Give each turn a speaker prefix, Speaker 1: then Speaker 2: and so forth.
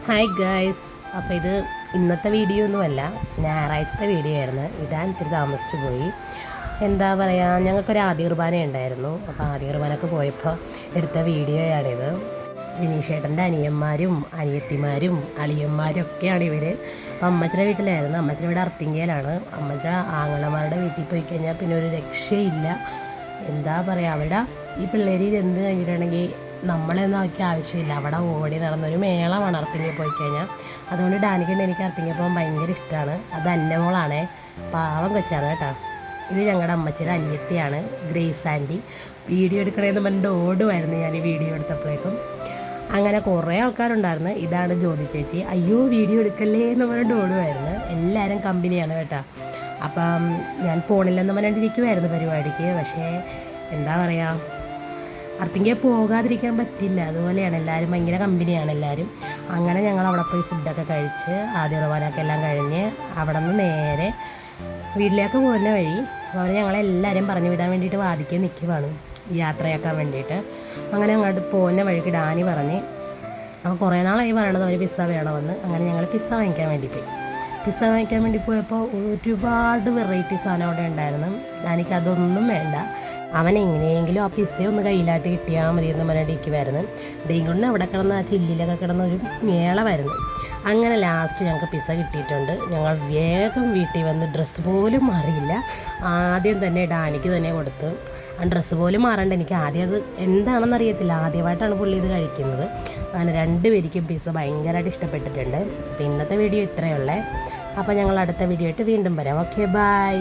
Speaker 1: Hi guys. അപ്പോൾ ഇത് ഇന്നത്തെ വീഡിയോ ഒന്നുമല്ല, ഞായറാഴ്ചത്തെ വീഡിയോ ആയിരുന്നു. ഇടാൻ ഇത്തിരി താമസിച്ചു പോയി. എന്താ പറയുക, ഞങ്ങൾക്കൊരു ആദ്യ കുർബാന ഉണ്ടായിരുന്നു. അപ്പോൾ ആദ്യ കുർബാനക്ക് പോയപ്പോൾ എടുത്ത വീഡിയോയാണിത്. ജിനീഷേട്ടൻ്റെ അനിയന്മാരും അനിയത്തിമാരും അളിയന്മാരും ഒക്കെയാണ് ഇവർ. അപ്പോൾ അമ്മച്ചിയുടെ വീട്ടിലായിരുന്നു. അമ്മച്ചിയുടെ വീട് അർത്തിങ്കയിലാണ്. അമ്മച്ചിയുടെ ആങ്ങളമാരുടെ വീട്ടിൽ പോയി കഴിഞ്ഞാൽ പിന്നെ ഒരു രക്ഷയില്ല. എന്താ പറയുക, അവരുടെ ഈ പിള്ളേർ എന്ത് കഴിഞ്ഞിട്ടുണ്ടെങ്കിൽ നമ്മളെയൊന്നും അവർക്ക് ആവശ്യമില്ല. അവിടെ ഓടി നടന്നൊരു മേളമാണ് അർത്തിങ്കയിൽ പോയി കഴിഞ്ഞാൽ. അതുകൊണ്ട് ഡാനിക്കുണ്ട് എനിക്ക് അർത്തിങ്കയിൽ പോകാൻ ഭയങ്കര ഇഷ്ടമാണ്. അത് അന്നമോളാണേ, പാവം കൊച്ചാണ് കേട്ടോ. ഇത് ഞങ്ങളുടെ അമ്മച്ചിയുടെ അനിയത്തിയാണ്, ഗ്രേസ് ആൻറ്റി. വീഡിയോ എടുക്കണമെന്ന് പറഞ്ഞിട്ട് ഓടുമായിരുന്നു ഞാൻ ഈ വീഡിയോ എടുത്തപ്പോഴേക്കും. അങ്ങനെ കുറേ ആൾക്കാരുണ്ടായിരുന്നു. ഇതാണ് ജ്യോതി ചേച്ചി. അയ്യോ വീഡിയോ എടുക്കല്ലേ എന്ന് പറഞ്ഞിട്ട് ഓടുമായിരുന്നു. എല്ലാവരും കമ്പനിയാണ് കേട്ടോ. അപ്പം ഞാൻ പോണില്ലെന്ന് പറഞ്ഞിട്ടിരിക്കുമായിരുന്നു പരിപാടിക്ക്. പക്ഷേ എന്താ പറയുക, അർത്തിങ്കയിൽ പോകാതിരിക്കാൻ പറ്റില്ല. അതുപോലെയാണ്, എല്ലാവരും ഭയങ്കര കമ്പനിയാണ് എല്ലാവരും. അങ്ങനെ ഞങ്ങൾ അവിടെ പോയി ഫുഡൊക്കെ കഴിച്ച് ആദ്യ കുർബാനയൊക്കെ എല്ലാം കഴിഞ്ഞ് അവിടെ നിന്ന് നേരെ വീട്ടിലേക്ക് പോകുന്ന വഴി അവർ ഞങ്ങളെല്ലാവരും പറഞ്ഞു വിടാൻ വേണ്ടിയിട്ട് വാദിക്കാൻ നിൽക്കുവാണ്, യാത്രയാക്കാൻ വേണ്ടിയിട്ട്. അങ്ങനെ അങ്ങോട്ട് പോകുന്ന വഴിക്ക് ഡാനി പറഞ്ഞ്, അപ്പോൾ കുറേ നാളായി പറയണത് അവർ പിസ്സ വേണമെന്ന്. അങ്ങനെ ഞങ്ങൾ പിസ്സ വാങ്ങിക്കാൻ വേണ്ടി പോയി. പിസ്സ വാങ്ങിക്കാൻ വേണ്ടി പോയപ്പോൾ ഒരുപാട് വെറൈറ്റി സാധനം അവിടെ ഉണ്ടായിരുന്നു. ഡാനിക്ക് അതൊന്നും വേണ്ട, അവൻ എങ്ങനെയെങ്കിലും ആ പിസ്സ ഒന്ന് കയ്യിലായിട്ട് കിട്ടിയാൽ മതി എന്ന് പറഞ്ഞിരിക്കുമായിരുന്നു. ഡെയ്കൊണ്ട് അവിടെ കിടന്ന് ആ ചില്ലിലൊക്കെ കിടന്ന ഒരു മേളമായിരുന്നു. അങ്ങനെ ലാസ്റ്റ് ഞങ്ങൾക്ക് പിസ്സ കിട്ടിയിട്ടുണ്ട്. ഞങ്ങൾ വേഗം വീട്ടിൽ വന്ന് ഡ്രസ്സ് പോലും മാറിയില്ല. ആദ്യം തന്നെ ഡാനിക്ക് തന്നെ കൊടുത്ത്. ആ ഡ്രസ്സ് പോലും മാറേണ്ട, എനിക്ക് ആദ്യം അത് എന്താണെന്ന് അറിയത്തില്ല. ആദ്യമായിട്ടാണ് പുള്ളി ഇത് കഴിക്കുന്നത്. അങ്ങനെ രണ്ടുപേർക്കും പിസ്സ ഭയങ്കരമായിട്ട് ഇഷ്ടപ്പെട്ടിട്ടുണ്ട്. അപ്പോൾ ഇന്നത്തെ വീഡിയോ ഇത്രയേ ഉള്ളേ. അപ്പോൾ ഞങ്ങൾ അടുത്ത വീഡിയോ ആയിട്ട് വീണ്ടും വരാം. Okay, by.